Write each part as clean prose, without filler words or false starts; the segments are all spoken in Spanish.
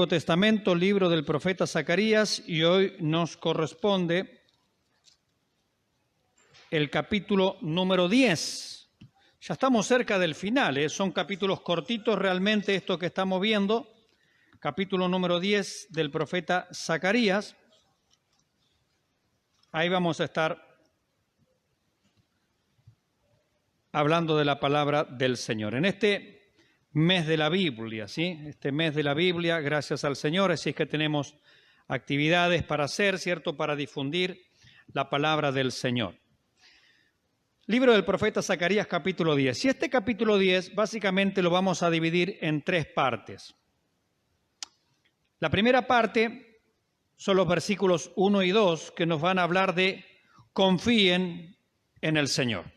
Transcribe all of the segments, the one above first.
Antiguo Testamento, libro del profeta Zacarías, y hoy nos corresponde el capítulo número 10. Ya estamos cerca del final, son capítulos cortitos realmente esto que estamos viendo. Capítulo número 10 del profeta Zacarías. Ahí vamos a estar hablando de la palabra del Señor. En este mes de la Biblia, ¿sí? Este mes de la Biblia, gracias al Señor, así es que tenemos actividades para hacer, ¿cierto? Para difundir la palabra del Señor. Libro del profeta Zacarías, capítulo 10. Y este capítulo 10 básicamente lo vamos a dividir en tres partes. La primera parte son los versículos 1 y 2 que nos van a hablar de confíen en el Señor.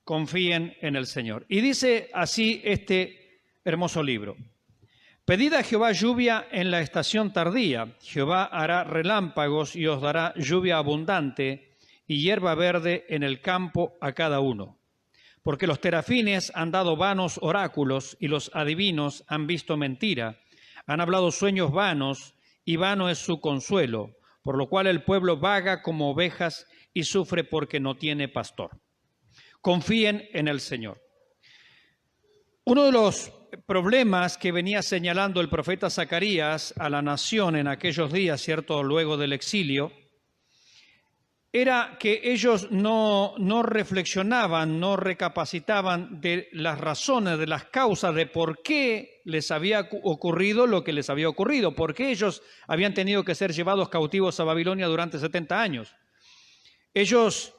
Confíen en el Señor. Y dice así este hermoso libro. Pedid a Jehová lluvia en la estación tardía. Jehová hará relámpagos y os dará lluvia abundante y hierba verde en el campo a cada uno. Porque los terafines han dado vanos oráculos y los adivinos han visto mentira. Han hablado sueños vanos y vano es su consuelo, por lo cual el pueblo vaga como ovejas y sufre porque no tiene pastor. Confíen en el Señor. Uno de los problemas que venía señalando el profeta Zacarías a la nación en aquellos días, ¿cierto?, luego del exilio, era que ellos no reflexionaban, no recapacitaban de las razones, de las causas de por qué les había ocurrido lo que les había ocurrido, por qué ellos habían tenido que ser llevados cautivos a Babilonia durante 70 años. Ellos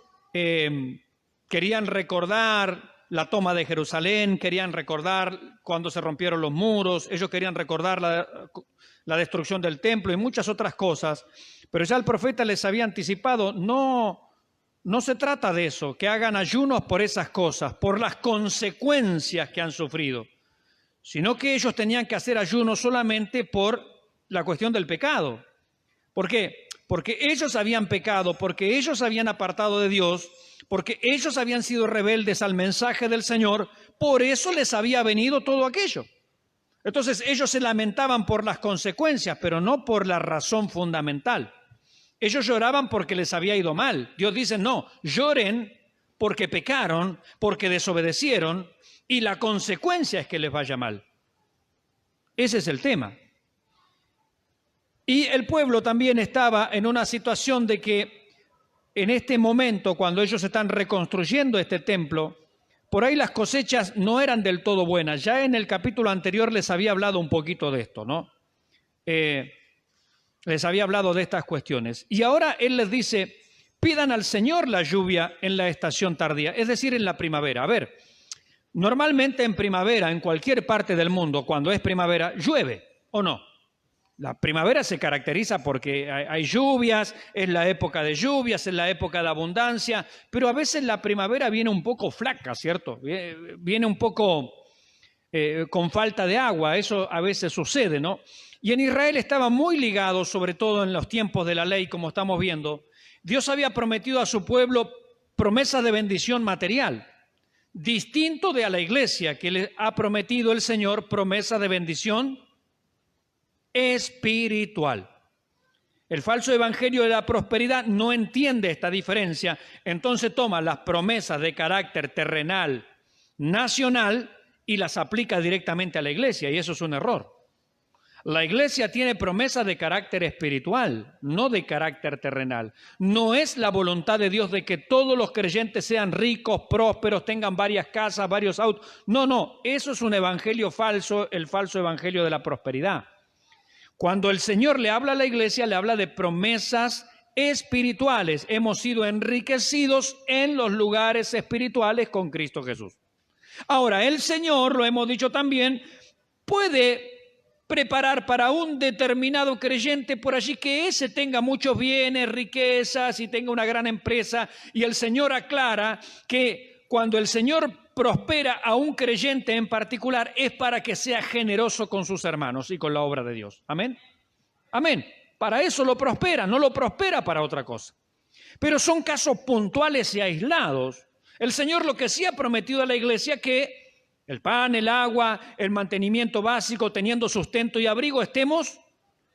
querían recordar la toma de Jerusalén, querían recordar cuando se rompieron los muros, ellos querían recordar la destrucción del templo y muchas otras cosas, pero ya el profeta les había anticipado, no se trata de eso, que hagan ayunos por esas cosas, por las consecuencias que han sufrido, sino que ellos tenían que hacer ayunos solamente por la cuestión del pecado. ¿Por qué? Porque ellos habían pecado, porque ellos habían apartado de Dios, porque ellos habían sido rebeldes al mensaje del Señor, por eso les había venido todo aquello. Entonces ellos se lamentaban por las consecuencias, pero no por la razón fundamental. Ellos lloraban porque les había ido mal. Dios dice, no, lloren porque pecaron, porque desobedecieron, y la consecuencia es que les vaya mal. Ese es el tema. Y el pueblo también estaba en una situación de que en este momento, cuando ellos están reconstruyendo este templo, por ahí las cosechas no eran del todo buenas. Ya en el capítulo anterior les había hablado un poquito de esto, ¿no? Les había hablado de estas cuestiones. Y ahora él les dice, pidan al Señor la lluvia en la estación tardía, es decir, en la primavera. A ver, normalmente en primavera, en cualquier parte del mundo, cuando es primavera, llueve, ¿o no? La primavera se caracteriza porque hay lluvias, es la época de lluvias, es la época de abundancia, pero a veces la primavera viene un poco flaca, ¿cierto? Viene un poco con falta de agua, eso a veces sucede, ¿no? Y en Israel estaba muy ligado, sobre todo en los tiempos de la ley, como estamos viendo. Dios había prometido a su pueblo promesas de bendición material, distinto de a la iglesia, que le ha prometido el Señor promesas de bendición espiritual. El falso evangelio de la prosperidad no entiende esta diferencia, entonces toma las promesas de carácter terrenal, nacional, y las aplica directamente a la iglesia, y eso es un error. La iglesia tiene promesas de carácter espiritual, no de carácter terrenal. No es la voluntad de Dios de que todos los creyentes sean ricos, prósperos, tengan varias casas, varios autos. No, eso es un evangelio falso, el falso evangelio de la prosperidad. Cuando el Señor le habla a la iglesia, le habla de promesas espirituales. Hemos sido enriquecidos en los lugares espirituales con Cristo Jesús. Ahora, el Señor, lo hemos dicho también, puede preparar para un determinado creyente por allí que ese tenga muchos bienes, riquezas y tenga una gran empresa. Y el Señor aclara que cuando el Señor prospera a un creyente en particular es para que sea generoso con sus hermanos y con la obra de Dios. Amén. Amén. Para eso lo prospera, no lo prospera para otra cosa. Pero son casos puntuales y aislados. El Señor lo que sí ha prometido a la iglesia que el pan, el agua, el mantenimiento básico, teniendo sustento y abrigo, estemos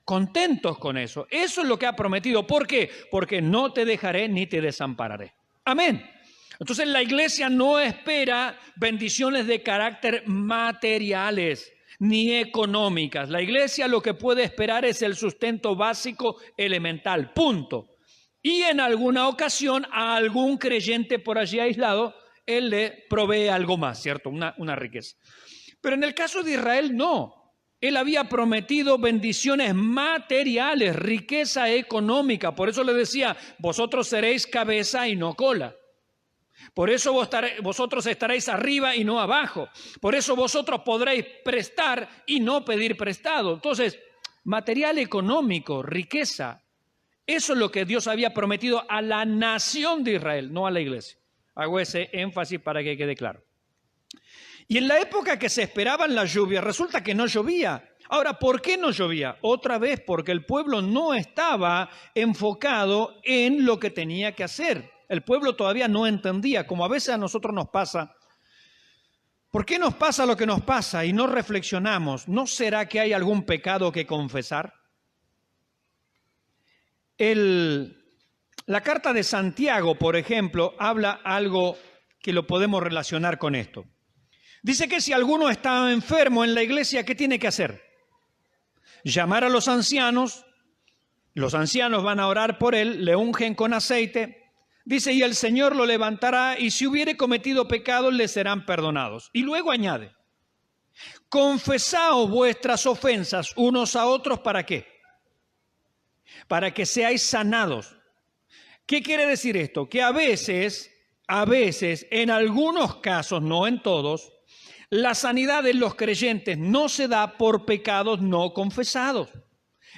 contentos con eso. Eso es lo que ha prometido. ¿Por qué? Porque no te dejaré ni te desampararé. Amén. Entonces la iglesia no espera bendiciones de carácter materiales ni económicas. La iglesia lo que puede esperar es el sustento básico elemental, punto. Y en alguna ocasión a algún creyente por allí aislado, él le provee algo más, ¿cierto? Una riqueza. Pero en el caso de Israel no. Él había prometido bendiciones materiales, riqueza económica. Por eso le decía, vosotros seréis cabeza y no cola. Por eso vosotros estaréis arriba y no abajo. Por eso vosotros podréis prestar y no pedir prestado. Entonces, material económico, riqueza, eso es lo que Dios había prometido a la nación de Israel, no a la iglesia. Hago ese énfasis para que quede claro. Y en la época que se esperaban las lluvias, resulta que no llovía. Ahora, ¿por qué no llovía? Otra vez, porque el pueblo no estaba enfocado en lo que tenía que hacer. El pueblo todavía no entendía, como a veces a nosotros nos pasa. ¿Por qué nos pasa lo que nos pasa y no reflexionamos? ¿No será que hay algún pecado que confesar? La carta de Santiago, por ejemplo, habla algo que lo podemos relacionar con esto. Dice que si alguno está enfermo en la iglesia, ¿qué tiene que hacer? Llamar a los ancianos van a orar por él, le ungen con aceite. Dice, y el Señor lo levantará, y si hubiere cometido pecados, le serán perdonados. Y luego añade, confesaos vuestras ofensas unos a otros, ¿para qué? Para que seáis sanados. ¿Qué quiere decir esto? Que a veces, en algunos casos, no en todos, la sanidad de los creyentes no se da por pecados no confesados.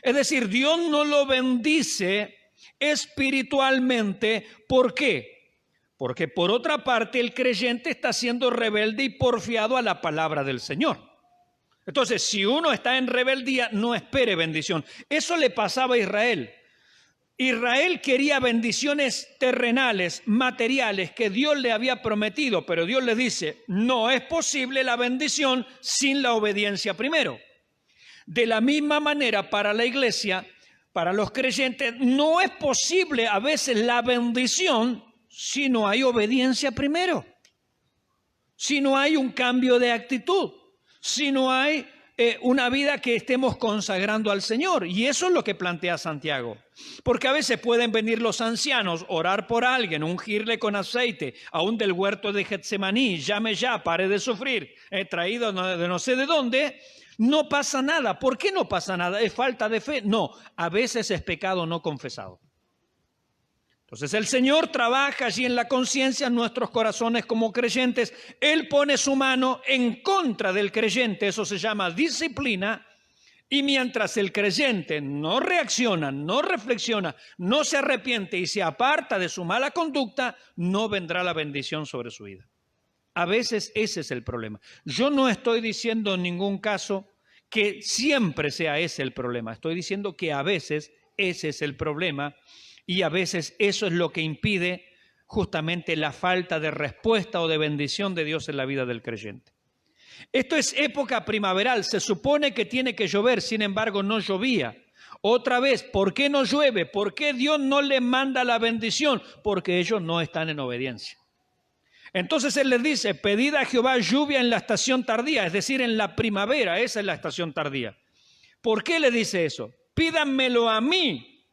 Es decir, Dios no lo bendice espiritualmente. ¿Por qué? Porque por otra parte el creyente está siendo rebelde y porfiado a la palabra del Señor. Entonces, si uno está en rebeldía, no espere bendición. Eso le pasaba a Israel. Israel quería bendiciones terrenales, materiales, que Dios le había prometido, pero Dios le dice, no es posible la bendición sin la obediencia primero. De la misma manera, para la iglesia, para los creyentes, no es posible a veces la bendición si no hay obediencia primero, si no hay un cambio de actitud, si no hay una vida que estemos consagrando al Señor. Y eso es lo que plantea Santiago. Porque a veces pueden venir los ancianos, orar por alguien, ungirle con aceite, aún del huerto de Getsemaní, llame ya, pare de sufrir, traído de no sé de dónde. No pasa nada. ¿Por qué no pasa nada? ¿Es falta de fe? No, a veces es pecado no confesado. Entonces el Señor trabaja allí en la conciencia, en nuestros corazones como creyentes. Él pone su mano en contra del creyente, eso se llama disciplina. Y mientras el creyente no reacciona, no reflexiona, no se arrepiente y se aparta de su mala conducta, no vendrá la bendición sobre su vida. A veces ese es el problema. Yo no estoy diciendo en ningún caso que siempre sea ese el problema. Estoy diciendo que a veces ese es el problema y a veces eso es lo que impide justamente la falta de respuesta o de bendición de Dios en la vida del creyente. Esto es época primaveral, se supone que tiene que llover, sin embargo no llovía. Otra vez, ¿por qué no llueve? ¿Por qué Dios no le manda la bendición? Porque ellos no están en obediencia. Entonces Él les dice, pedid a Jehová lluvia en la estación tardía, es decir, en la primavera, esa es la estación tardía. ¿Por qué le dice eso? Pídanmelo a mí,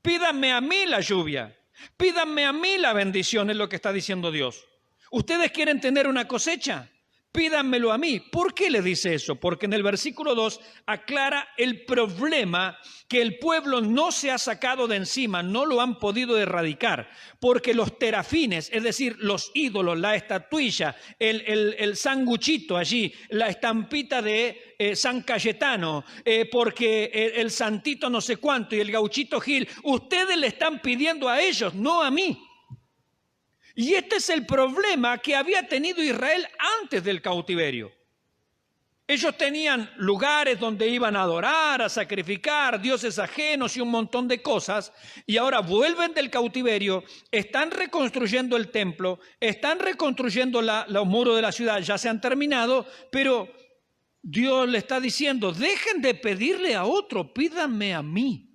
pídanme a mí la lluvia, pídanme a mí la bendición, es lo que está diciendo Dios. ¿Ustedes quieren tener una cosecha? Pídanmelo a mí. ¿Por qué le dice eso? Porque en el versículo 2 aclara el problema que el pueblo no se ha sacado de encima, no lo han podido erradicar, porque los terafines, es decir, los ídolos, la estatuilla, el sanguchito allí, la estampita de San Cayetano, porque el santito no sé cuánto y el gauchito Gil, ustedes le están pidiendo a ellos, no a mí. Y este es el problema que había tenido Israel antes del cautiverio. Ellos tenían lugares donde iban a adorar, a sacrificar, dioses ajenos y un montón de cosas, y ahora vuelven del cautiverio, están reconstruyendo el templo, están reconstruyendo los muros de la ciudad, ya se han terminado, pero Dios le está diciendo, dejen de pedirle a otro, pídanme a mí.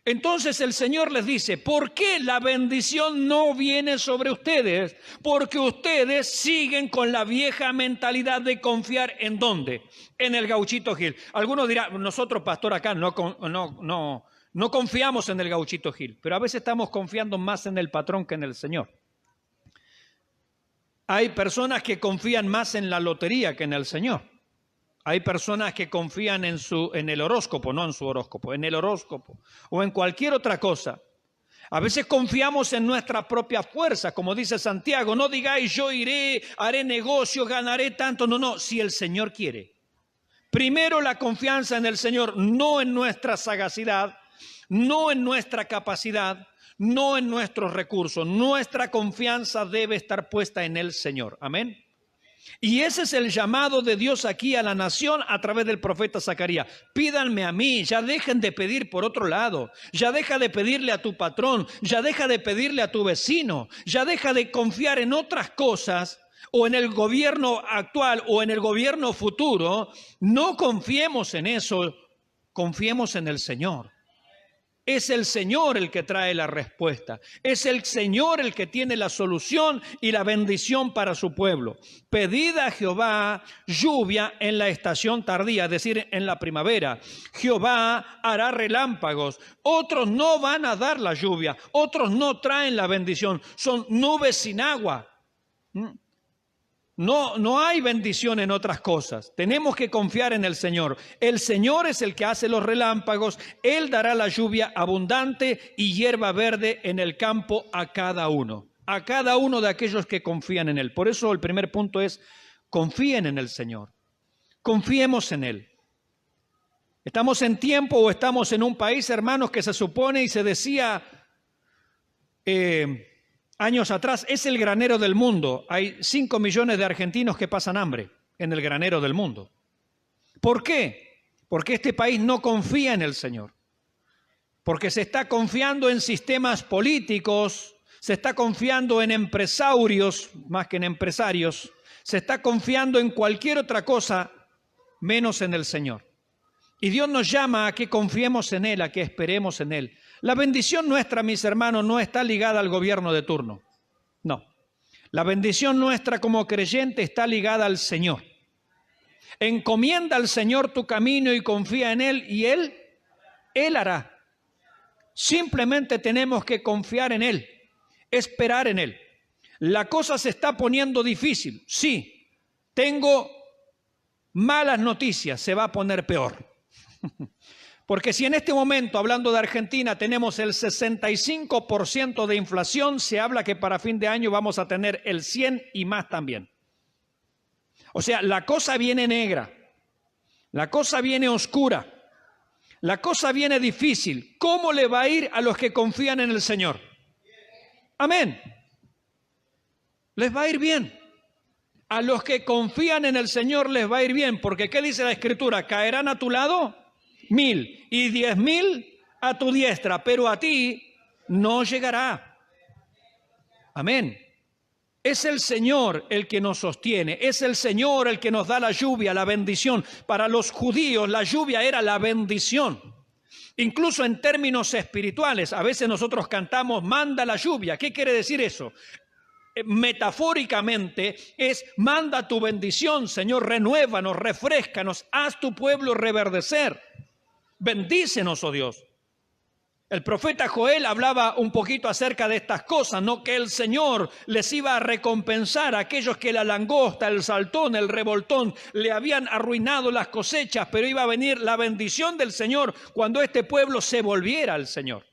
Entonces el Señor les dice, ¿por qué la bendición no viene sobre ustedes? Porque ustedes siguen con la vieja mentalidad de confiar ¿en dónde? En el Gauchito Gil. Algunos dirán, nosotros, pastor, acá no confiamos en el Gauchito Gil, pero a veces estamos confiando más en el patrón que en el Señor. Hay personas que confían más en la lotería que en el Señor. Hay personas que confían en el horóscopo, no en su horóscopo, en el horóscopo o en cualquier otra cosa. A veces confiamos en nuestra propia fuerza, como dice Santiago, no digáis yo iré, haré negocio, ganaré tanto. No, si el Señor quiere. Primero la confianza en el Señor, no en nuestra sagacidad, no en nuestra capacidad, no en nuestros recursos. Nuestra confianza debe estar puesta en el Señor. Amén. Y ese es el llamado de Dios aquí a la nación a través del profeta Zacarías. Pídanme a mí, ya dejen de pedir por otro lado, ya deja de pedirle a tu patrón, ya deja de pedirle a tu vecino, ya deja de confiar en otras cosas o en el gobierno actual o en el gobierno futuro. No confiemos en eso, confiemos en el Señor. Es el Señor el que trae la respuesta. Es el Señor el que tiene la solución y la bendición para su pueblo. Pedid a Jehová lluvia en la estación tardía, es decir, en la primavera. Jehová hará relámpagos. Otros no van a dar la lluvia. Otros no traen la bendición. Son nubes sin agua. No hay bendición en otras cosas. Tenemos que confiar en el Señor. El Señor es el que hace los relámpagos. Él dará la lluvia abundante y hierba verde en el campo a cada uno de aquellos que confían en Él. Por eso el primer punto es, confíen en el Señor. Confiemos en Él. Estamos en tiempo o estamos en un país, hermanos, que se supone y se decía años atrás, es el granero del mundo. Hay 5 millones de argentinos que pasan hambre en el granero del mundo. ¿Por qué? Porque este país no confía en el Señor. Porque se está confiando en sistemas políticos, se está confiando en empresarios, más que en empresarios, se está confiando en cualquier otra cosa, menos en el Señor. Y Dios nos llama a que confiemos en Él, a que esperemos en Él. La bendición nuestra, mis hermanos, no está ligada al gobierno de turno. No. La bendición nuestra como creyente está ligada al Señor. Encomienda al Señor tu camino y confía en Él y Él hará. Simplemente tenemos que confiar en Él, esperar en Él. La cosa se está poniendo difícil. Sí, tengo malas noticias, se va a poner peor. Porque si en este momento, hablando de Argentina, tenemos el 65% de inflación, se habla que para fin de año vamos a tener el 100 y más también. O sea, la cosa viene negra, la cosa viene oscura, la cosa viene difícil. ¿Cómo le va a ir a los que confían en el Señor? Amén. Les va a ir bien. A los que confían en el Señor les va a ir bien, porque ¿qué dice la Escritura? ¿Caerán a tu lado? 1000 y 10.000 a tu diestra, pero a ti no llegará. Amén. Es el Señor el que nos sostiene, es el Señor el que nos da la lluvia, la bendición. Para los judíos la lluvia era la bendición. Incluso en términos espirituales, a veces nosotros cantamos, manda la lluvia. ¿Qué quiere decir eso? Metafóricamente es, manda tu bendición, Señor, renuévanos, refréscanos, haz tu pueblo reverdecer. Bendícenos, oh Dios. El profeta Joel hablaba un poquito acerca de estas cosas, ¿no? Que el Señor les iba a recompensar a aquellos que la langosta, el saltón, el revoltón le habían arruinado las cosechas, pero iba a venir la bendición del Señor cuando este pueblo se volviera al Señor.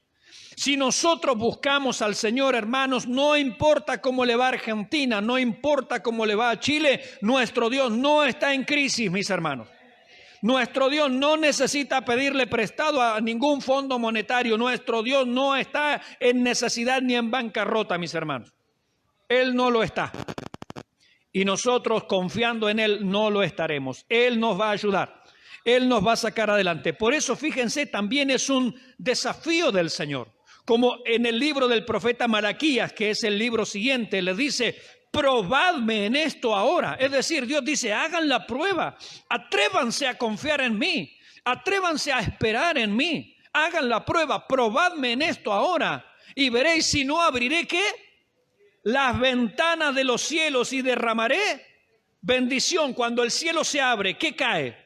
Si nosotros buscamos al Señor, hermanos, no importa cómo le va a Argentina, no importa cómo le va a Chile, nuestro Dios no está en crisis, mis hermanos. Nuestro Dios no necesita pedirle prestado a ningún fondo monetario. Nuestro Dios no está en necesidad ni en bancarrota, mis hermanos. Él no lo está. Y nosotros, confiando en Él, no lo estaremos. Él nos va a ayudar. Él nos va a sacar adelante. Por eso, fíjense, también es un desafío del Señor. Como en el libro del profeta Malaquías, que es el libro siguiente, le dice: probadme en esto ahora. Es decir, Dios dice: hagan la prueba, atrévanse a confiar en mí, atrévanse a esperar en mí, hagan la prueba, probadme en esto ahora y veréis si no abriré ¿qué? Las ventanas de los cielos y derramaré bendición. Cuando el cielo se abre, ¿qué cae?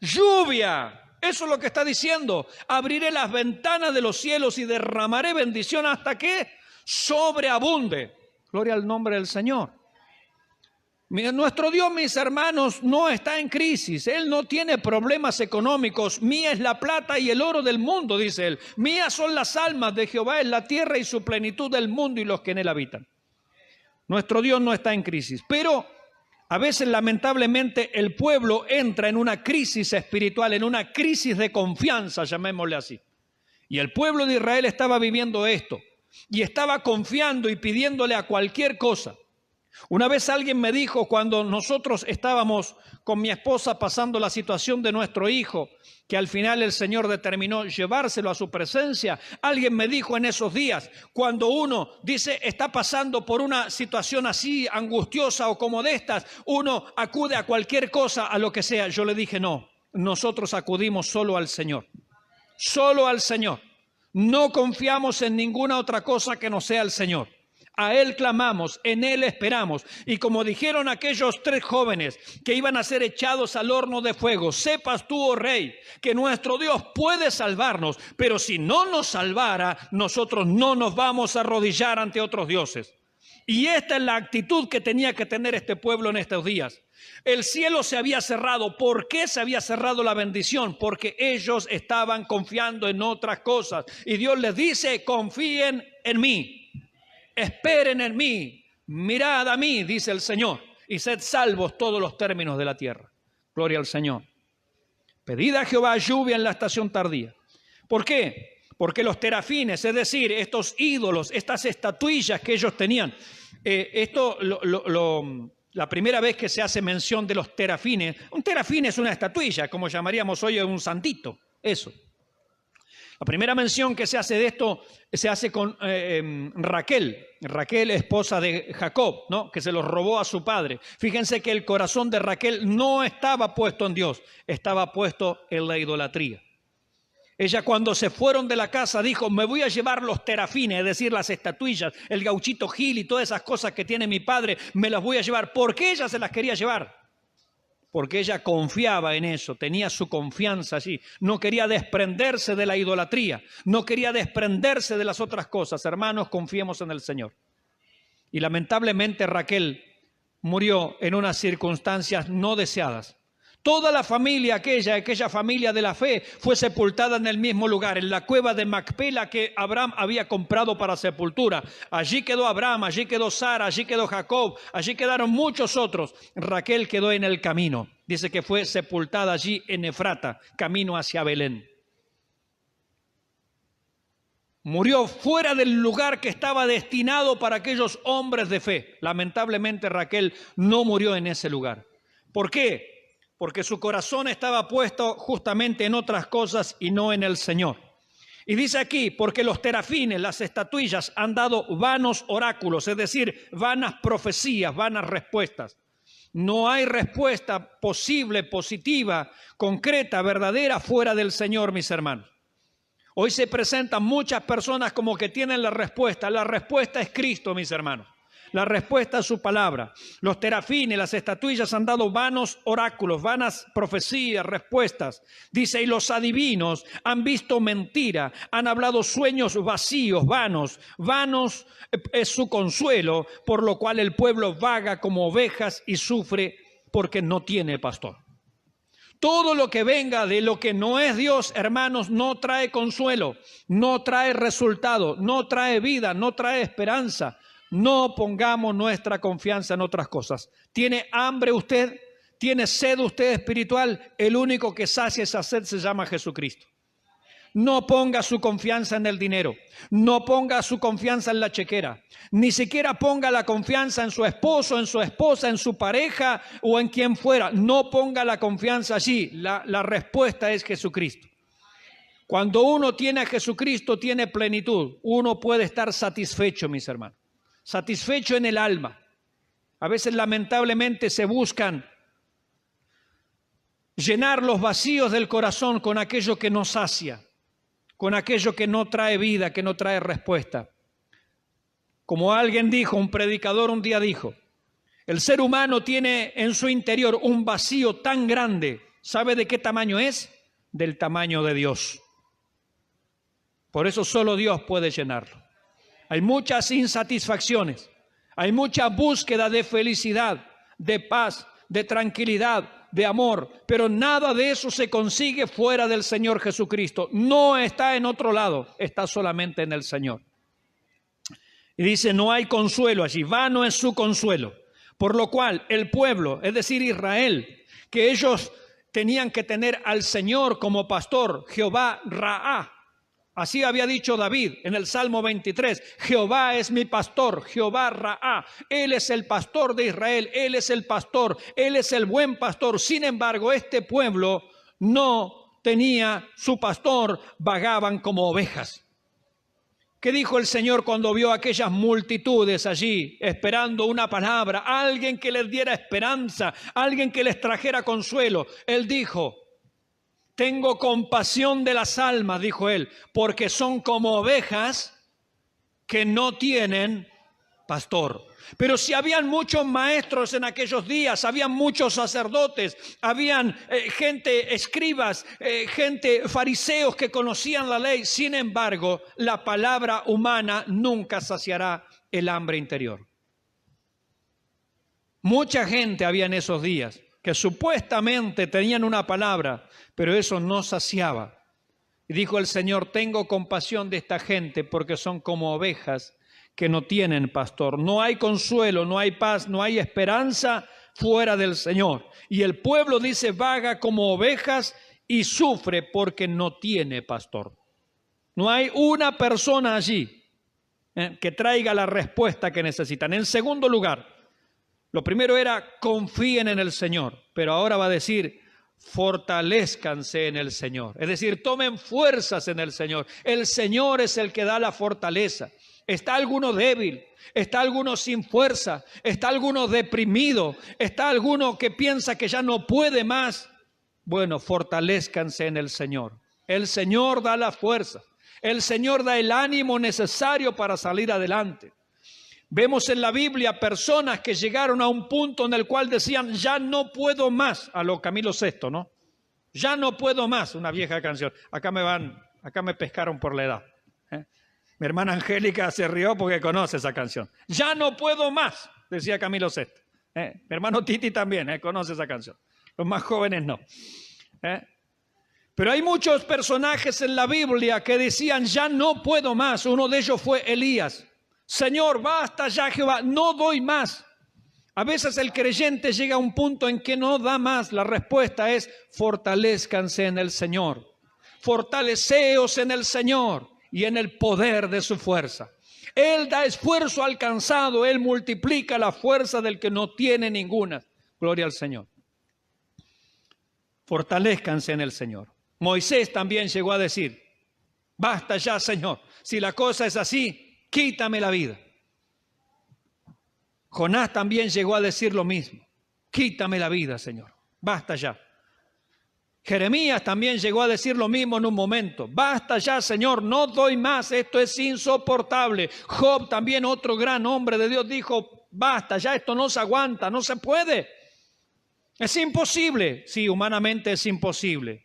Lluvia. Eso es lo que está diciendo. Abriré las ventanas de los cielos y derramaré bendición hasta que sobreabunde. Gloria al nombre del Señor. Nuestro Dios, mis hermanos, no está en crisis. Él no tiene problemas económicos. Mía es la plata y el oro del mundo, dice Él. Mías son las almas de Jehová, es la tierra y su plenitud del mundo y los que en él habitan. Nuestro Dios no está en crisis. Pero a veces, lamentablemente, el pueblo entra en una crisis espiritual, en una crisis de confianza, llamémosle así. Y el pueblo de Israel estaba viviendo esto. Y estaba confiando y pidiéndole a cualquier cosa. Una vez alguien me dijo, cuando nosotros estábamos con mi esposa pasando la situación de nuestro hijo, que al final el Señor determinó llevárselo a su presencia, alguien me dijo en esos días, cuando uno dice está pasando por una situación así angustiosa o como de estas, uno acude a cualquier cosa, a lo que sea. Yo le dije: no, nosotros acudimos solo al Señor, solo al Señor. No confiamos en ninguna otra cosa que no sea el Señor. A Él clamamos, en Él esperamos. Y como dijeron aquellos 3 jóvenes que iban a ser echados al horno de fuego: sepas tú, oh Rey, que nuestro Dios puede salvarnos, pero si no nos salvara, nosotros no nos vamos a arrodillar ante otros dioses. Y esta es la actitud que tenía que tener este pueblo en estos días. El cielo se había cerrado. ¿Por qué se había cerrado la bendición? Porque ellos estaban confiando en otras cosas. Y Dios les dice: confíen en mí. Esperen en mí, mirad a mí, dice el Señor, y sed salvos todos los términos de la tierra. Gloria al Señor. Pedid a Jehová lluvia en la estación tardía. ¿Por qué? Porque los terafines, es decir, estos ídolos, estas estatuillas que ellos tenían, la primera vez que se hace mención de los terafines, un terafín es una estatuilla, como llamaríamos hoy un santito, eso. La primera mención que se hace de esto se hace con Raquel, esposa de Jacob, ¿no? Que se los robó a su padre. Fíjense que el corazón de Raquel no estaba puesto en Dios, estaba puesto en la idolatría. Ella, cuando se fueron de la casa, dijo: me voy a llevar los terafines, es decir, las estatuillas, el gauchito Gil y todas esas cosas que tiene mi padre, me las voy a llevar. ¿Por qué ella se las quería llevar? Porque ella confiaba en eso, tenía su confianza allí. No quería desprenderse de la idolatría, no quería desprenderse de las otras cosas. Hermanos, confiemos en el Señor. Y lamentablemente Raquel murió en unas circunstancias no deseadas. Toda la familia, aquella familia de la fe, fue sepultada en el mismo lugar, en la cueva de Macpela que Abraham había comprado para sepultura. Allí quedó Abraham, allí quedó Sara, allí quedó Jacob, allí quedaron muchos otros. Raquel quedó en el camino. Dice que fue sepultada allí en Efrata, camino hacia Belén. Murió fuera del lugar que estaba destinado para aquellos hombres de fe. Lamentablemente Raquel no murió en ese lugar. ¿Por qué? Porque su corazón estaba puesto justamente en otras cosas y no en el Señor. Y dice aquí: porque los terafines, las estatuillas, han dado vanos oráculos, es decir, vanas profecías, vanas respuestas. No hay respuesta posible, positiva, concreta, verdadera fuera del Señor, mis hermanos. Hoy se presentan muchas personas como que tienen la respuesta. La respuesta es Cristo, mis hermanos. La respuesta es su palabra. Los terafines, las estatuillas han dado vanos oráculos, vanas profecías, respuestas. Dice: y los adivinos han visto mentira, han hablado sueños vacíos, vanos. Vanos es su consuelo, por lo cual el pueblo vaga como ovejas y sufre porque no tiene pastor. Todo lo que venga de lo que no es Dios, hermanos, no trae consuelo, no trae resultado, no trae vida, no trae esperanza. No pongamos nuestra confianza en otras cosas. ¿Tiene hambre usted? ¿Tiene sed usted espiritual? El único que sacia esa sed se llama Jesucristo. no ponga su confianza en el dinero, no ponga su confianza en la chequera, ni siquiera ponga la confianza en su esposo, en su esposa, en su pareja o en quien fuera. No ponga la confianza allí. La respuesta es Jesucristo. Cuando uno tiene a Jesucristo, tiene plenitud. Uno puede estar satisfecho, mis hermanos, satisfecho en el alma. A veces, lamentablemente, se buscan llenar los vacíos del corazón con aquello que no sacia, con aquello que no trae vida, que no trae respuesta. Como alguien dijo, un predicador un día dijo, el ser humano tiene en su interior un vacío tan grande. ¿Sabe de qué tamaño es? Del tamaño de Dios. Por eso solo Dios puede llenarlo. Hay muchas insatisfacciones, hay mucha búsqueda de felicidad, de paz, de tranquilidad, de amor, pero nada de eso se consigue fuera del Señor Jesucristo. No está en otro lado, está solamente en el Señor. Y dice, no hay consuelo allí, vano es su consuelo. Por lo cual el pueblo, es decir, Israel, que ellos tenían que tener al Señor como pastor, Jehová Raá. Así había dicho David en el Salmo 23, Jehová es mi pastor, Jehová Raá. Él es el pastor de Israel, Él es el pastor, Él es el buen pastor. Sin embargo, este pueblo no tenía su pastor, vagaban como ovejas. ¿Qué dijo el Señor cuando vio aquellas multitudes allí esperando una palabra? Alguien que les diera esperanza, alguien que les trajera consuelo. Él dijo, tengo compasión de las almas, dijo él, porque son como ovejas que no tienen pastor. Pero si habían muchos maestros en aquellos días, habían muchos sacerdotes, habían gente, escribas, gente, fariseos que conocían la ley. Sin embargo, la palabra humana nunca saciará el hambre interior. Mucha gente había en esos días que supuestamente tenían una palabra, pero eso no saciaba. Y dijo el Señor, tengo compasión de esta gente porque son como ovejas que no tienen pastor. No hay consuelo, no hay paz, no hay esperanza fuera del Señor. Y el pueblo, dice, vaga como ovejas y sufre porque no tiene pastor. No hay una persona allí que traiga la respuesta que necesitan. En segundo lugar, lo primero era confíen en el Señor, pero ahora va a decir fortalezcanse en el Señor. Es decir, tomen fuerzas en el Señor. El Señor es el que da la fortaleza. ¿Está alguno débil? ¿Está alguno sin fuerza? ¿Está alguno deprimido? ¿Está alguno que piensa que ya no puede más? Bueno, fortalezcanse en el Señor. El Señor da la fuerza. El Señor da el ánimo necesario para salir adelante. Vemos en la Biblia personas que llegaron a un punto en el cual decían, ya no puedo más, a lo Camilo VI, ¿no? Ya no puedo más, una vieja canción. Acá me pescaron por la edad. Mi hermana Angélica se rió porque conoce esa canción. Ya no puedo más, decía Camilo VI. Mi hermano Titi también conoce esa canción. Los más jóvenes no. Pero hay muchos personajes en la Biblia que decían, ya no puedo más. Uno de ellos fue Elías. Señor, basta ya, Jehová, no doy más. A veces el creyente llega a un punto en que no da más. La respuesta es, fortalezcanse en el Señor. Fortaleceos en el Señor y en el poder de su fuerza. Él da esfuerzo al cansado, Él multiplica la fuerza del que no tiene ninguna. Gloria al Señor. Fortalezcanse en el Señor. Moisés también llegó a decir, basta ya, Señor, si la cosa es así, quítame la vida. Jonás también llegó a decir lo mismo, quítame la vida, Señor, basta ya. Jeremías también llegó a decir lo mismo en un momento. Basta ya, Señor, no doy más, esto es insoportable. Job, también otro gran hombre de Dios, dijo, basta ya, esto no se aguanta, no se puede. Es imposible. Sí, humanamente es imposible.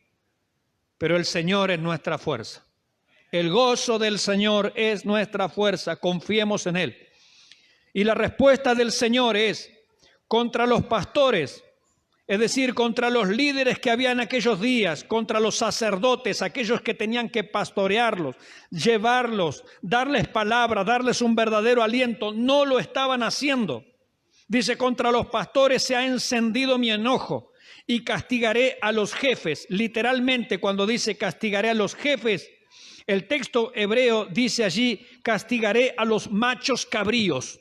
Pero el Señor es nuestra fuerza. El gozo del Señor es nuestra fuerza. Confiemos en Él. Y la respuesta del Señor es contra los pastores, es decir, contra los líderes que había en aquellos días, contra los sacerdotes, aquellos que tenían que pastorearlos, llevarlos, darles palabra, darles un verdadero aliento, no lo estaban haciendo. Dice, contra los pastores se ha encendido mi enojo y castigaré a los jefes. Literalmente, cuando dice castigaré a los jefes, el texto hebreo dice allí, castigaré a los machos cabríos.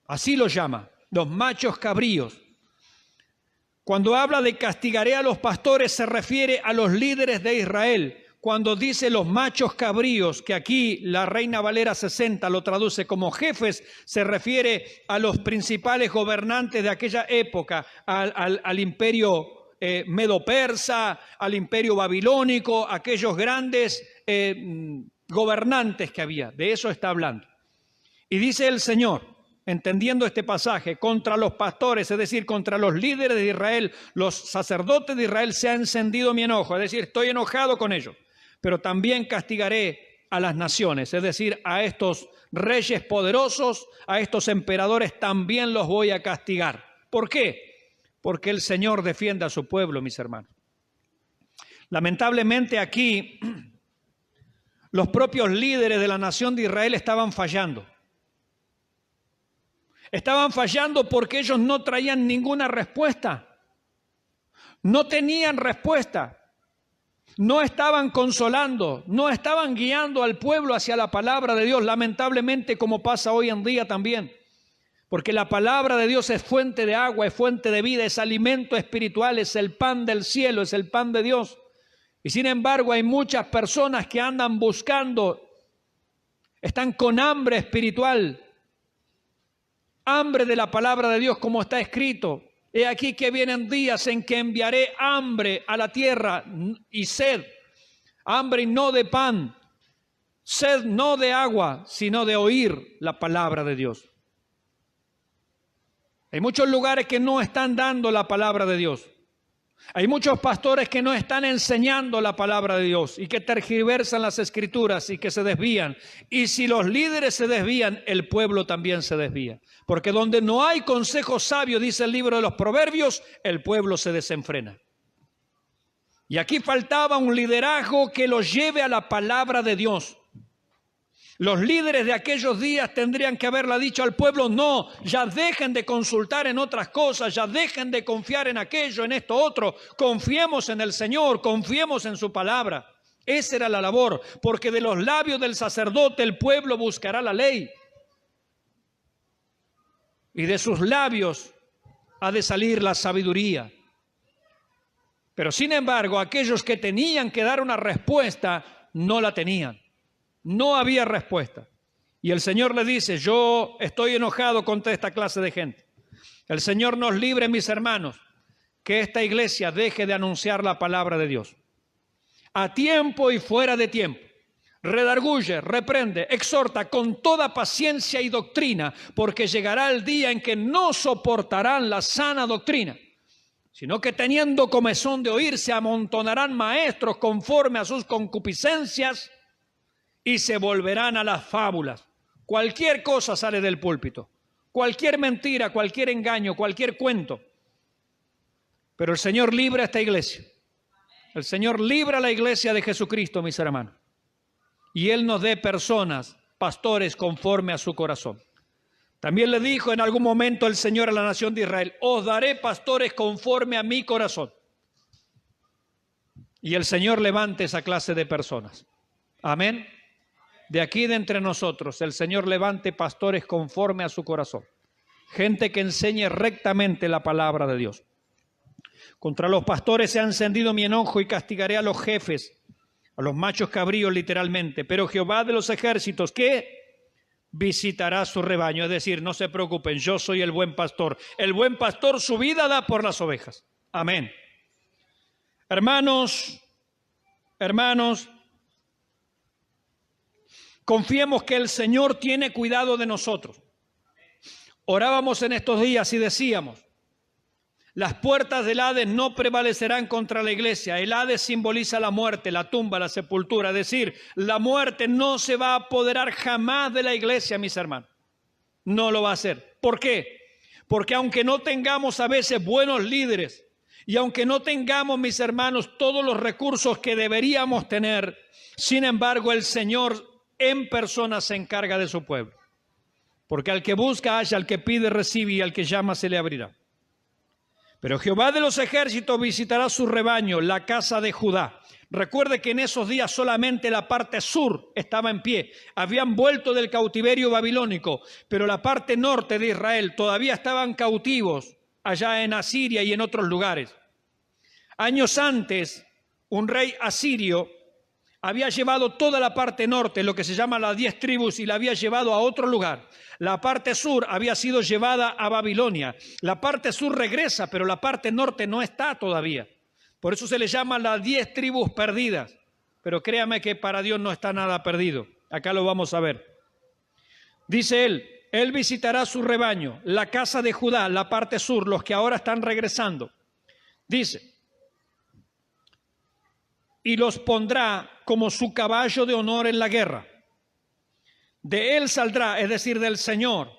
Así lo llama, los machos cabríos. Cuando habla de castigaré a los pastores, se refiere a los líderes de Israel. Cuando dice los machos cabríos, que aquí la Reina Valera 60 lo traduce como jefes, se refiere a los principales gobernantes de aquella época, al imperio medo-persa, al imperio babilónico, aquellos grandes gobernantes que había. De eso está hablando. Y dice el Señor, entendiendo este pasaje, contra los pastores, es decir, contra los líderes de Israel, los sacerdotes de Israel, se ha encendido mi enojo, es decir, estoy enojado con ellos, pero también castigaré a las naciones, es decir, a estos reyes poderosos, a estos emperadores también los voy a castigar. ¿Por qué? Porque el Señor defiende a su pueblo, mis hermanos. Lamentablemente aquí, los propios líderes de la nación de Israel estaban fallando. Estaban fallando porque ellos no traían ninguna respuesta. No tenían respuesta. No estaban consolando, no estaban guiando al pueblo hacia la palabra de Dios, lamentablemente como pasa hoy en día también. Porque la palabra de Dios es fuente de agua, es fuente de vida, es alimento espiritual, es el pan del cielo, es el pan de Dios. Y sin embargo hay muchas personas que andan buscando, están con hambre espiritual, hambre de la palabra de Dios como está escrito. He aquí que vienen días en que enviaré hambre a la tierra y sed, hambre y no de pan, sed no de agua, sino de oír la palabra de Dios. Hay muchos lugares que no están dando la palabra de Dios. Hay muchos pastores que no están enseñando la palabra de Dios y que tergiversan las escrituras y que se desvían. Y si los líderes se desvían, el pueblo también se desvía. Porque donde no hay consejo sabio, dice el libro de los Proverbios, el pueblo se desenfrena. Y aquí faltaba un liderazgo que los lleve a la palabra de Dios. Los líderes de aquellos días tendrían que haberle dicho al pueblo, no, ya dejen de consultar en otras cosas, ya dejen de confiar en aquello, en esto otro, confiemos en el Señor, confiemos en su palabra. Esa era la labor, porque de los labios del sacerdote el pueblo buscará la ley. Y de sus labios ha de salir la sabiduría. Pero sin embargo, aquellos que tenían que dar una respuesta, no la tenían. No había respuesta. Y el Señor le dice, yo estoy enojado contra esta clase de gente. El Señor nos libre, mis hermanos, que esta iglesia deje de anunciar la palabra de Dios. A tiempo y fuera de tiempo. Redarguye, reprende, exhorta con toda paciencia y doctrina, porque llegará el día en que no soportarán la sana doctrina, sino que teniendo comezón de oír, se amontonarán maestros conforme a sus concupiscencias, y se volverán a las fábulas. Cualquier cosa sale del púlpito, cualquier mentira, cualquier engaño, cualquier cuento. Pero el Señor libra a esta iglesia. El Señor libra a la iglesia de Jesucristo, mis hermanos. Y Él nos dé personas, pastores, conforme a su corazón. También le dijo en algún momento el Señor a la nación de Israel, os daré pastores conforme a mi corazón. Y el Señor levante esa clase de personas. Amén. De aquí de entre nosotros, el Señor levante pastores conforme a su corazón. Gente que enseñe rectamente la palabra de Dios. Contra los pastores se ha encendido mi enojo y castigaré a los jefes, a los machos cabríos literalmente. Pero Jehová de los ejércitos, ¿qué? Visitará su rebaño. Es decir, no se preocupen, yo soy el buen pastor. El buen pastor su vida da por las ovejas. Amén. Hermanos, confiemos que el Señor tiene cuidado de nosotros. Orábamos en estos días y decíamos, las puertas del Hades no prevalecerán contra la iglesia. El Hades simboliza la muerte, la tumba, la sepultura. Es decir, la muerte no se va a apoderar jamás de la iglesia, mis hermanos. No lo va a hacer. ¿Por qué? Porque aunque no tengamos a veces buenos líderes y aunque no tengamos, mis hermanos, todos los recursos que deberíamos tener, sin embargo, el Señor en persona se encarga de su pueblo. Porque al que busca halla, al que pide recibe y al que llama se le abrirá. Pero Jehová de los ejércitos visitará su rebaño, la casa de Judá. Recuerde que en esos días solamente la parte sur estaba en pie. Habían vuelto del cautiverio babilónico, pero la parte norte de Israel todavía estaban cautivos allá en Asiria y en otros lugares. Años antes, un rey asirio había llevado toda la parte norte, lo que se llama las 10 tribus, y la había llevado a otro lugar. La parte sur había sido llevada a Babilonia. La parte sur regresa, pero la parte norte no está todavía. Por eso se le llama las 10 tribus perdidas. Pero créame que para Dios no está nada perdido. Acá lo vamos a ver. Dice él visitará su rebaño, la casa de Judá, la parte sur, los que ahora están regresando. Dice, y los pondrá como su caballo de honor en la guerra. De él saldrá, es decir, del Señor,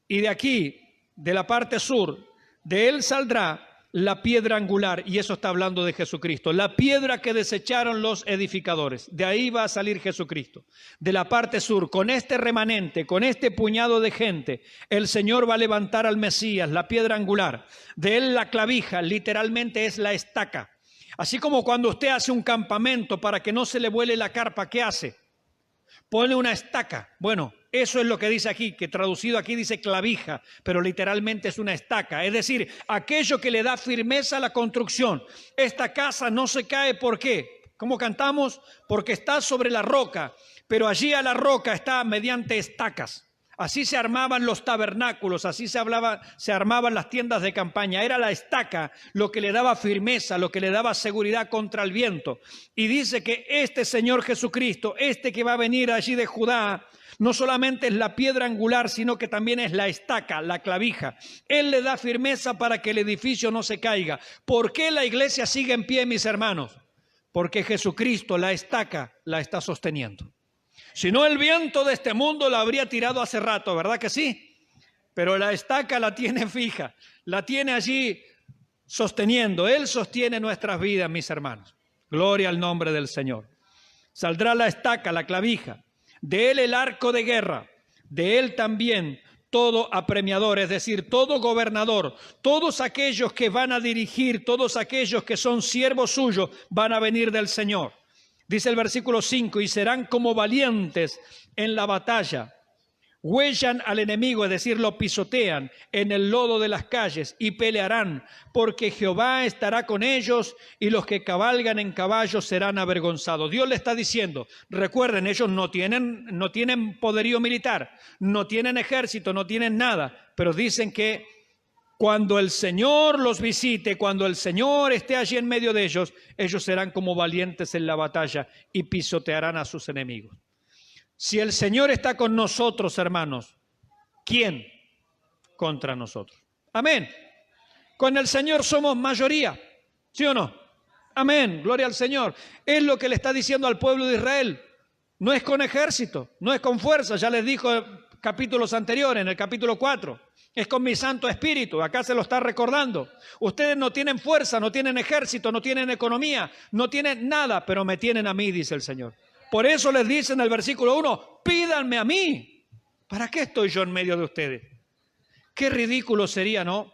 y de aquí, de la parte sur, de él saldrá la piedra angular, y eso está hablando de Jesucristo, la piedra que desecharon los edificadores. De ahí va a salir Jesucristo, de la parte sur, con este remanente, con este puñado de gente, el Señor va a levantar al Mesías, la piedra angular. De él la clavija, literalmente es la estaca. Así como cuando usted hace un campamento para que no se le vuele la carpa, ¿qué hace? Pone una estaca. Bueno, eso es lo que dice aquí, que traducido aquí dice clavija, pero literalmente es una estaca. Es decir, aquello que le da firmeza a la construcción. Esta casa no se cae, ¿por qué? ¿Cómo cantamos? Porque está sobre la roca, pero allí a la roca está mediante estacas. Así se armaban los tabernáculos, así se armaban las tiendas de campaña. Era la estaca lo que le daba firmeza, lo que le daba seguridad contra el viento. Y dice que este Señor Jesucristo, este que va a venir allí de Judá, no solamente es la piedra angular, sino que también es la estaca, la clavija. Él le da firmeza para que el edificio no se caiga. ¿Por qué la iglesia sigue en pie, mis hermanos? Porque Jesucristo, la estaca, la está sosteniendo. Si no, el viento de este mundo la habría tirado hace rato, ¿verdad que sí? Pero la estaca la tiene fija, la tiene allí sosteniendo. Él sostiene nuestras vidas, mis hermanos. Gloria al nombre del Señor. Saldrá la estaca, la clavija, de él el arco de guerra, de él también todo apremiador, es decir, todo gobernador, todos aquellos que van a dirigir, todos aquellos que son siervos suyos, van a venir del Señor. Dice el versículo 5, y serán como valientes en la batalla. Huellan al enemigo, es decir, lo pisotean en el lodo de las calles y pelearán, porque Jehová estará con ellos y los que cabalgan en caballos serán avergonzados. Dios le está diciendo, recuerden, ellos no tienen poderío militar, no tienen ejército, no tienen nada, pero dicen que cuando el Señor los visite, cuando el Señor esté allí en medio de ellos, ellos serán como valientes en la batalla y pisotearán a sus enemigos. Si el Señor está con nosotros, hermanos, ¿quién contra nosotros? Amén. Con el Señor somos mayoría, ¿sí o no? Amén, gloria al Señor. Es lo que le está diciendo al pueblo de Israel. No es con ejército, no es con fuerza, ya les dijo capítulos anteriores, en el capítulo 4. Es con mi Santo Espíritu, acá se lo está recordando. Ustedes no tienen fuerza, no tienen ejército, no tienen economía, no tienen nada, pero me tienen a mí, dice el Señor. Por eso les dice en el versículo 1, pídanme a mí. ¿Para qué estoy yo en medio de ustedes? Qué ridículo sería, ¿no?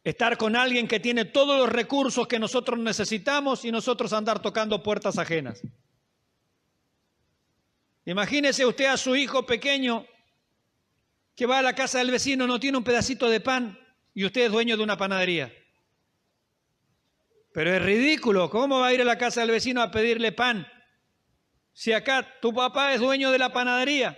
Estar con alguien que tiene todos los recursos que nosotros necesitamos y nosotros andar tocando puertas ajenas. Imagínese usted a su hijo pequeño que va a la casa del vecino, no tiene un pedacito de pan y usted es dueño de una panadería. Pero es ridículo, ¿cómo va a ir a la casa del vecino a pedirle pan? Si acá tu papá es dueño de la panadería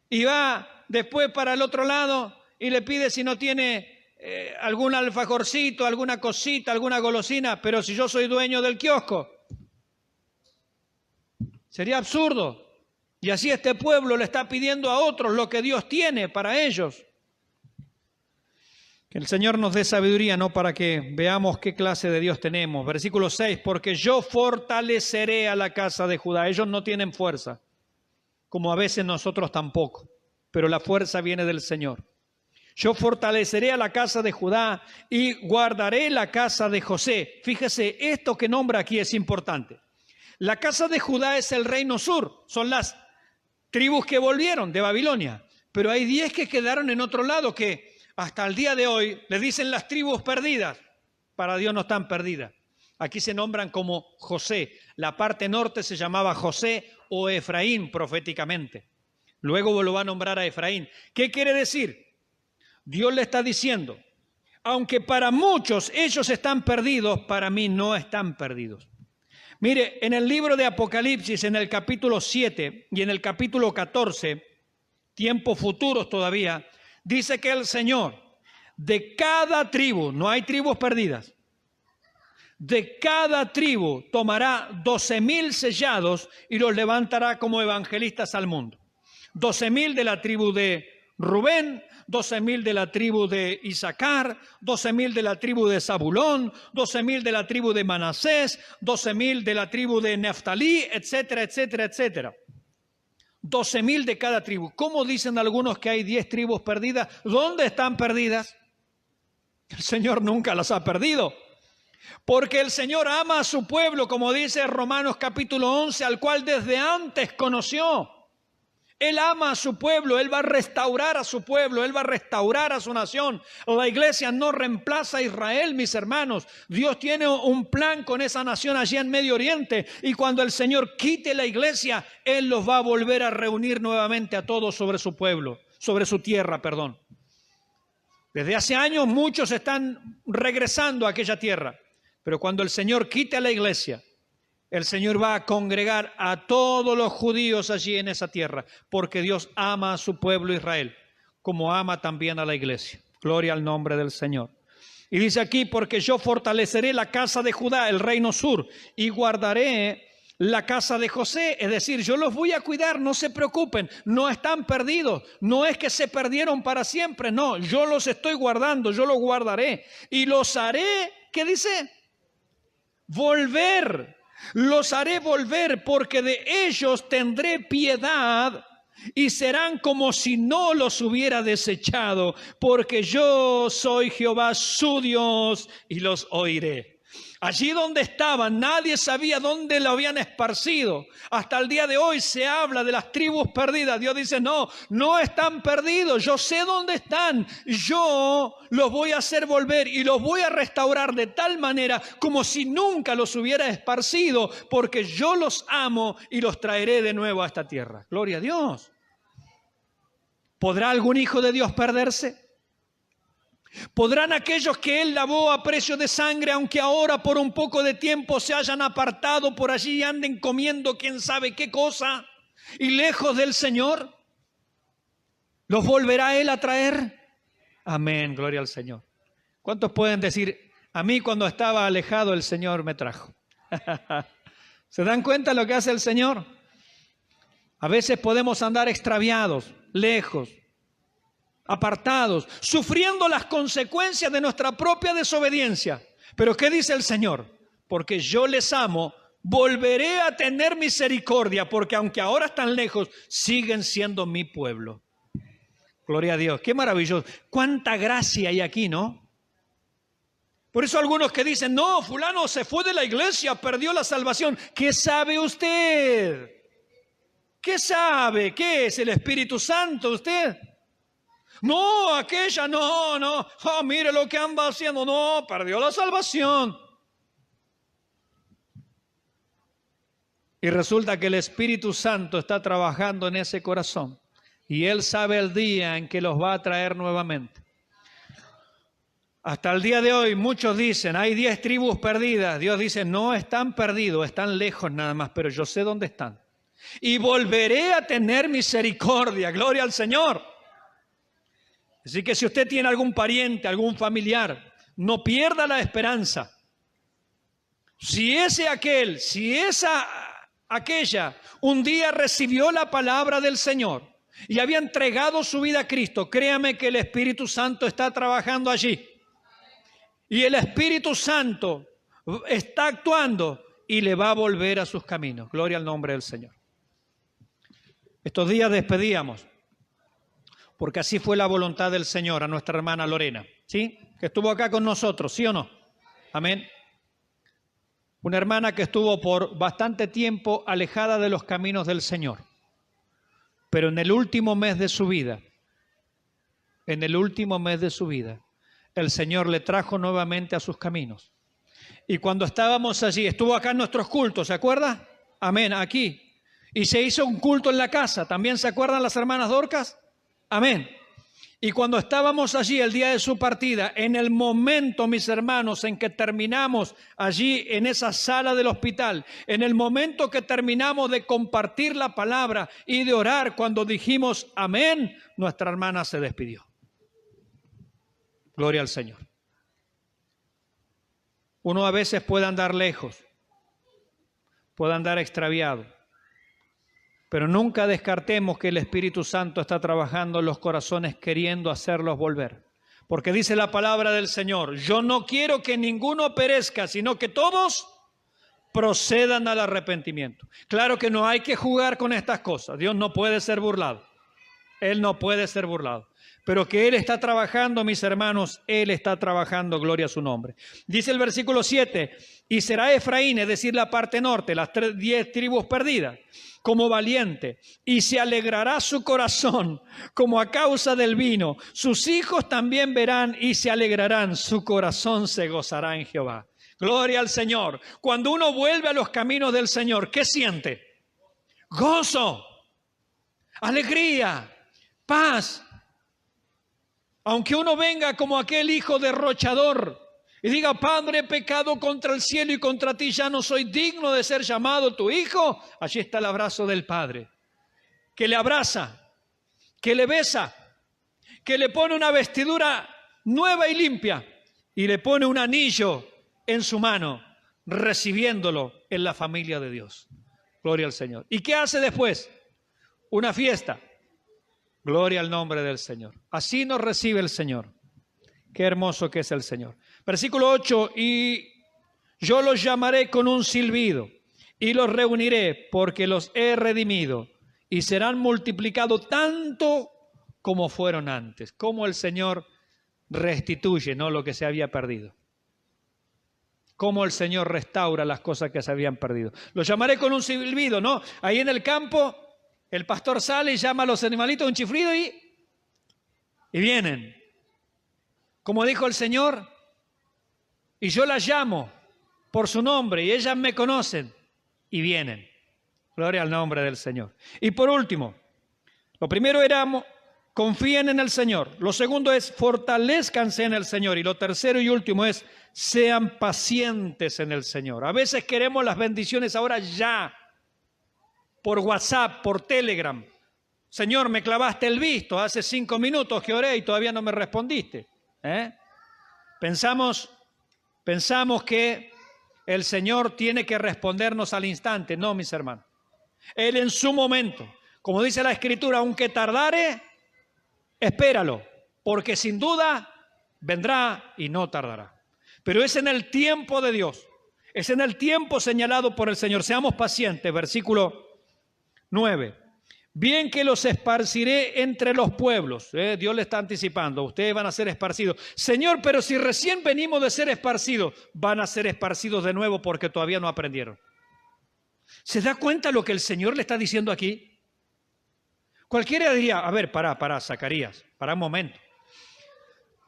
y va después para el otro lado y le pide si no tiene algún alfajorcito, alguna cosita, alguna golosina, pero si yo soy dueño del kiosco. Sería absurdo. Y así este pueblo le está pidiendo a otros lo que Dios tiene para ellos. Que el Señor nos dé sabiduría, ¿no? Para que veamos qué clase de Dios tenemos. Versículo 6, porque yo fortaleceré a la casa de Judá. Ellos no tienen fuerza, como a veces nosotros tampoco, pero la fuerza viene del Señor. Yo fortaleceré a la casa de Judá y guardaré la casa de José. Fíjese, esto que nombra aquí es importante. La casa de Judá es el reino sur, son las tribus que volvieron de Babilonia, pero hay 10 que quedaron en otro lado que Hasta el día de hoy le dicen las tribus perdidas. Para Dios no están perdidas. Aquí se nombran como José. La parte norte se llamaba José o Efraín proféticamente. Luego lo va a nombrar a Efraín. ¿Qué quiere decir? Dios le está diciendo, aunque para muchos ellos están perdidos, para mí no están perdidos. Mire, en el libro de Apocalipsis, en el capítulo 7 y en el capítulo 14, tiempos futuros todavía, dice que el Señor de cada tribu, no hay tribus perdidas, de cada tribu tomará 12,000 sellados y los levantará como evangelistas al mundo. 12,000 de la tribu de Rubén, 12,000 de la tribu de Isaacar, 12,000 de la tribu de Zabulón, 12,000 de la tribu de Manasés, 12,000 de la tribu de Neftalí, etcétera, etcétera, etcétera. 12,000 de cada tribu. ¿Cómo dicen algunos que hay 10 tribus perdidas? ¿Dónde están perdidas? El Señor nunca las ha perdido. Porque el Señor ama a su pueblo, como dice Romanos capítulo 11, al cual desde antes conoció. Él ama a su pueblo, Él va a restaurar a su pueblo, Él va a restaurar a su nación. La iglesia no reemplaza a Israel, mis hermanos. Dios tiene un plan con esa nación allí en Medio Oriente. Y cuando el Señor quite la iglesia, Él los va a volver a reunir nuevamente a todos sobre su pueblo, sobre su tierra, perdón. Desde hace años muchos están regresando a aquella tierra. Pero cuando el Señor quite a la iglesia, el Señor va a congregar a todos los judíos allí en esa tierra, porque Dios ama a su pueblo Israel, como ama también a la iglesia. Gloria al nombre del Señor. Y dice aquí, porque yo fortaleceré la casa de Judá, el reino sur, y guardaré la casa de José. Es decir, yo los voy a cuidar, no se preocupen, no están perdidos. No es que se perdieron para siempre, no, yo los estoy guardando, yo los guardaré. Y los haré, ¿qué dice? Volver. Los haré volver, porque de ellos tendré piedad y serán como si no los hubiera desechado, porque yo soy Jehová su Dios y los oiré. Allí donde estaban, nadie sabía dónde lo habían esparcido. Hasta el día de hoy se habla de las tribus perdidas. Dios dice, no, no están perdidos. Yo sé dónde están. Yo los voy a hacer volver y los voy a restaurar de tal manera como si nunca los hubiera esparcido, porque yo los amo y los traeré de nuevo a esta tierra. Gloria a Dios. ¿Podrá algún hijo de Dios perderse? ¿Podrán aquellos que Él lavó a precio de sangre, aunque ahora por un poco de tiempo se hayan apartado por allí y anden comiendo quién sabe qué cosa y lejos del Señor? ¿Los volverá Él a traer? Amén, gloria al Señor. ¿Cuántos pueden decir, a mí cuando estaba alejado el Señor me trajo? ¿Se dan cuenta lo que hace el Señor? A veces podemos andar extraviados, lejos, apartados, sufriendo las consecuencias de nuestra propia desobediencia. Pero ¿qué dice el Señor? Porque yo les amo, volveré a tener misericordia, porque aunque ahora están lejos, siguen siendo mi pueblo. Gloria a Dios, qué maravilloso. Cuánta gracia hay aquí, ¿no? Por eso algunos que dicen, no, fulano se fue de la iglesia, perdió la salvación. ¿Qué sabe usted? ¿Qué sabe? ¿Qué es el Espíritu Santo usted? No, aquella no. Oh, mire lo que anda haciendo. No, perdió la salvación. Y resulta que el Espíritu Santo está trabajando en ese corazón. Y Él sabe el día en que los va a traer nuevamente. Hasta el día de hoy muchos dicen, hay 10 tribus perdidas. Dios dice, no están perdidos, están lejos nada más, pero yo sé dónde están. Y volveré a tener misericordia. Gloria al Señor. Así que si usted tiene algún pariente, algún familiar, no pierda la esperanza. Si aquella un día recibió la palabra del Señor y había entregado su vida a Cristo, créame que el Espíritu Santo está trabajando allí. Y el Espíritu Santo está actuando y le va a volver a sus caminos. Gloria al nombre del Señor. Estos días despedíamos, porque así fue la voluntad del Señor, a nuestra hermana Lorena, ¿sí? Que estuvo acá con nosotros, ¿sí o no? Amén. Una hermana que estuvo por bastante tiempo alejada de los caminos del Señor. Pero en el último mes de su vida, en el último mes de su vida, el Señor le trajo nuevamente a sus caminos. Y cuando estábamos allí, estuvo acá en nuestros cultos, ¿se acuerda? Amén, aquí. Y se hizo un culto en la casa, ¿también se acuerdan las hermanas Dorcas? Amén. Y cuando estábamos allí el día de su partida, en el momento, mis hermanos, en que terminamos allí en esa sala del hospital, en el momento que terminamos de compartir la palabra y de orar, cuando dijimos amén, nuestra hermana se despidió. Gloria al Señor. Uno a veces puede andar lejos, puede andar extraviado, pero nunca descartemos que el Espíritu Santo está trabajando en los corazones queriendo hacerlos volver. Porque dice la palabra del Señor, yo no quiero que ninguno perezca, sino que todos procedan al arrepentimiento. Claro que no hay que jugar con estas cosas. Dios no puede ser burlado. Él no puede ser burlado. Pero que Él está trabajando, mis hermanos, Él está trabajando, gloria a su nombre. Dice el versículo 7, y será Efraín, es decir, la parte norte, las 10 tribus perdidas, como valiente, y se alegrará su corazón como a causa del vino. Sus hijos también verán y se alegrarán, su corazón se gozará en Jehová. Gloria al Señor. Cuando uno vuelve a los caminos del Señor, ¿qué siente? Gozo, alegría, paz. Aunque uno venga como aquel hijo derrochador y diga, Padre, he pecado contra el cielo y contra ti, ya no soy digno de ser llamado tu hijo, allí está el abrazo del Padre, que le abraza, que le besa, que le pone una vestidura nueva y limpia y le pone un anillo en su mano, recibiéndolo en la familia de Dios. Gloria al Señor. ¿Y qué hace después? Una fiesta. Gloria al nombre del Señor. Así nos recibe el Señor. Qué hermoso que es el Señor. Versículo 8, y yo los llamaré con un silbido y los reuniré porque los he redimido y serán multiplicados tanto como fueron antes. Como el Señor restituye, ¿no?, lo que se había perdido. Cómo el Señor restaura las cosas que se habían perdido. Los llamaré con un silbido, ¿no? Ahí en el campo el pastor sale y llama a los animalitos un chiflido y vienen. Como dijo el Señor, y yo las llamo por su nombre y ellas me conocen y vienen. Gloria al nombre del Señor. Y por último, lo primero era confíen en el Señor. Lo segundo es fortalezcanse en el Señor. Y lo tercero y último es sean pacientes en el Señor. A veces queremos las bendiciones ahora ya, por WhatsApp, por Telegram. Señor, me clavaste el visto, hace 5 minutos que oré y todavía no me respondiste. Pensamos que el Señor tiene que respondernos al instante. No, mis hermanos. Él en su momento, como dice la Escritura, aunque tardare, espéralo, porque sin duda vendrá y no tardará. Pero es en el tiempo de Dios, es en el tiempo señalado por el Señor. Seamos pacientes, versículo 9. Bien que los esparciré entre los pueblos. Dios le está anticipando, ustedes van a ser esparcidos. Señor, pero si recién venimos de ser esparcidos, van a ser esparcidos de nuevo porque todavía no aprendieron. ¿Se da cuenta lo que el Señor le está diciendo aquí? Cualquiera diría, a ver, pará, Zacarías, pará un momento.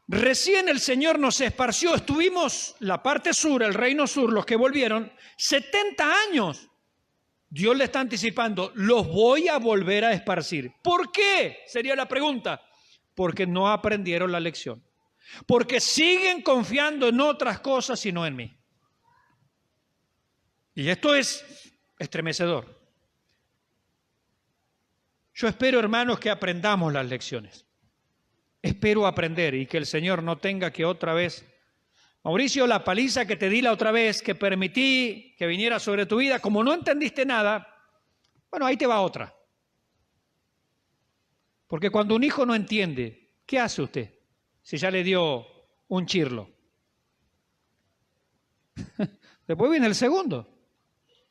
Recién el Señor nos esparció, estuvimos la parte sur, el reino sur, los que volvieron, 70 años. Dios le está anticipando, los voy a volver a esparcir. ¿Por qué? Sería la pregunta. Porque no aprendieron la lección. Porque siguen confiando en otras cosas y no en mí. Y esto es estremecedor. Yo espero, hermanos, que aprendamos las lecciones. Espero aprender y que el Señor no tenga que otra vez... Mauricio, la paliza que te di la otra vez, que permití que viniera sobre tu vida, como no entendiste nada, bueno, ahí te va otra. Porque cuando un hijo no entiende, ¿qué hace usted si ya le dio un chirlo? Después viene el segundo,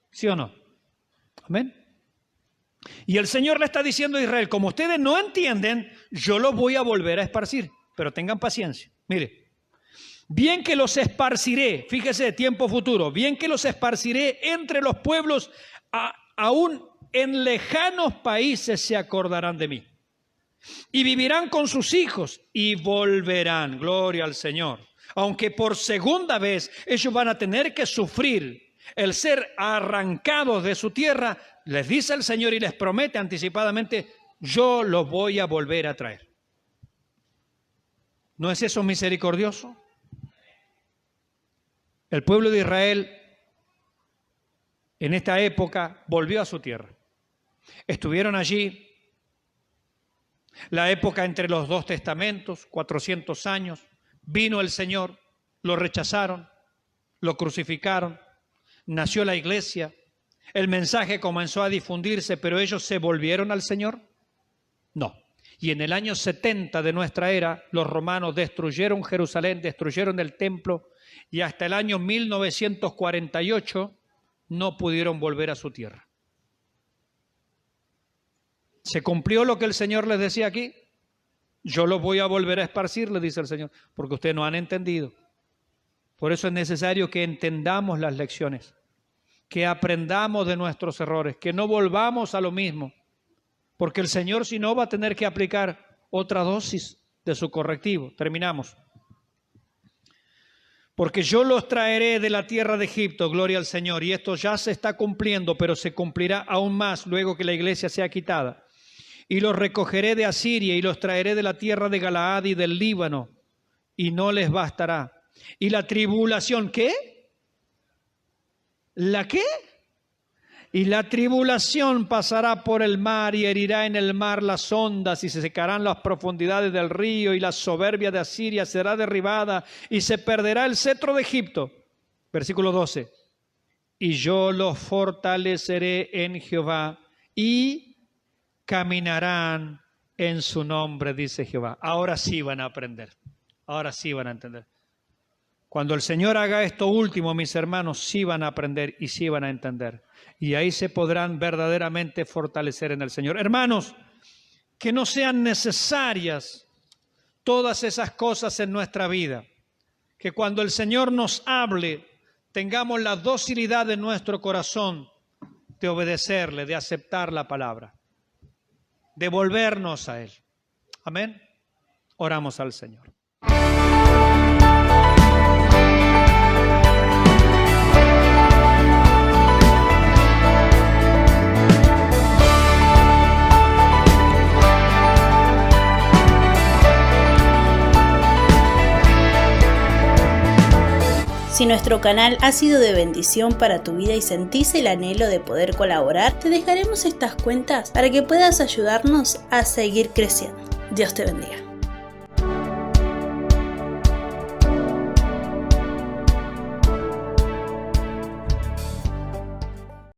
¿sí o no? Amén. Y el Señor le está diciendo a Israel, como ustedes no entienden, yo los voy a volver a esparcir, pero tengan paciencia. Mire. Bien que los esparciré, fíjese, tiempo futuro, bien que los esparciré entre los pueblos, aún en lejanos países se acordarán de mí. y vivirán con sus hijos y volverán. Gloria al Señor. Aunque por segunda vez ellos van a tener que sufrir el ser arrancados de su tierra, les dice el Señor y les promete anticipadamente: yo los voy a volver a traer. ¿No es eso misericordioso? El pueblo de Israel en esta época volvió a su tierra. Estuvieron allí la época entre los dos testamentos, 400 años. Vino el Señor, lo rechazaron, lo crucificaron, nació la iglesia, el mensaje comenzó a difundirse, pero ellos se volvieron al Señor. No. Y en el año 70 de nuestra era, los romanos destruyeron Jerusalén, destruyeron el templo, y hasta el año 1948 no pudieron volver a su tierra. ¿Se cumplió lo que el Señor les decía aquí? Yo los voy a volver a esparcir, le dice el Señor, porque ustedes no han entendido. Por eso es necesario que entendamos las lecciones, que aprendamos de nuestros errores, que no volvamos a lo mismo, porque el Señor, si no, va a tener que aplicar otra dosis de su correctivo. Terminamos. Porque yo los traeré de la tierra de Egipto, gloria al Señor, y esto ya se está cumpliendo, pero se cumplirá aún más luego que la iglesia sea quitada. Y los recogeré de Asiria y los traeré de la tierra de Galaad y del Líbano, y no les bastará. Y la tribulación, ¿qué? ¿La qué? Y la tribulación pasará por el mar y herirá en el mar las ondas y se secarán las profundidades del río y la soberbia de Asiria será derribada y se perderá el cetro de Egipto. Versículo 12. Y yo los fortaleceré en Jehová y caminarán en su nombre, dice Jehová. Ahora sí van a aprender. Ahora sí van a entender. Cuando el Señor haga esto último, mis hermanos, sí van a aprender y sí van a entender. Y ahí se podrán verdaderamente fortalecer en el Señor. Hermanos, que no sean necesarias todas esas cosas en nuestra vida. Que cuando el Señor nos hable, tengamos la docilidad de nuestro corazón de obedecerle, de aceptar la palabra, de volvernos a Él. Amén. Oramos al Señor. Si nuestro canal ha sido de bendición para tu vida y sentís el anhelo de poder colaborar, te dejaremos estas cuentas para que puedas ayudarnos a seguir creciendo. Dios te bendiga.